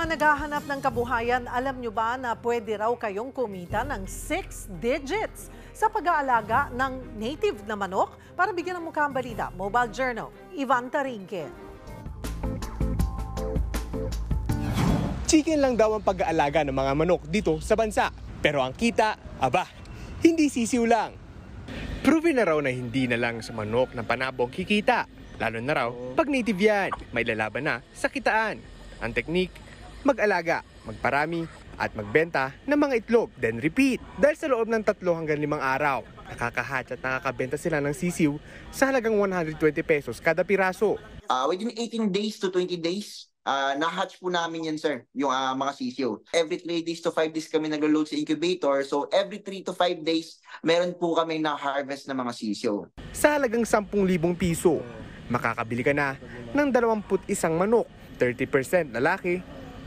naghahanap ng kabuhayan, alam nyo ba na pwede raw kayong kumita ng 6 digits sa pag-aalaga ng native na manok? Para bigyan ng mukha ang balita, Mobile Journal, Ivan Tarinque. Chicken lang daw ang pag-aalaga ng mga manok dito sa bansa. Pero ang kita, aba, hindi sisiw lang. Proven na raw na hindi na lang sa manok ng panabong kikita. Lalo na raw pag native yan, may lalaban na sa kitaan. Ang teknik, mag-alaga, magparami, at magbenta ng mga itlog, then repeat. Dahil sa loob ng 3 hanggang 5 araw, nakakahatch at nakakabenta sila ng sisiw sa halagang 120 pesos kada piraso. Within 18 days to 20 days, na-hatch po namin yan, sir, yung mga sisiw. Every 3 days to 5 days kami nag-load sa incubator. So every 3 to 5 days, meron po kami na-harvest ng mga sisiw. Sa halagang 10,000 piso, makakabili ka na ng 21 manok, 30% lalaki,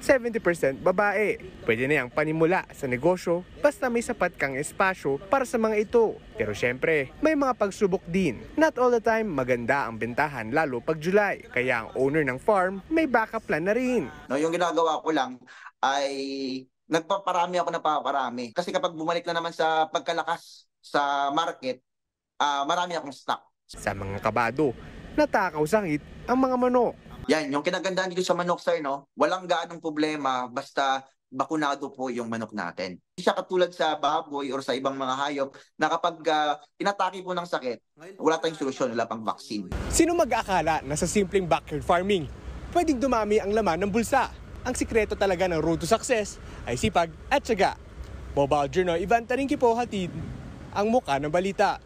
70% babae. Pwede na yung panimula sa negosyo basta may sapat kang espasyo para sa mga ito. Pero syempre, may mga pagsubok din. Not all the time maganda ang bentahan lalo pag July. Kaya ang owner ng farm may backup plan na rin. No, yung ginagawa ko lang ay nagpaparami ako na paparami. Kasi kapag bumalik na naman sa pagkalakas sa market, marami akong stock. Sa mga kabado, natakaw sakit ang mga manok. Yan, yung kinagandaan dito sa manok, sir, no? Walang gaanong problema basta bakunado po yung manok natin. Hindi siya katulad sa baboy or sa ibang mga hayop na kapag inatake po ng sakit, wala tayong solusyon, wala pang vaccine. Sino mag-aakala na sa simpleng backyard farming, pwedeng dumami ang laman ng bulsa? Ang sikreto talaga ng road to success ay sipag at tiyaga. Mobile Journal, Ivan Tarinque po, hatid ang mukha ng balita.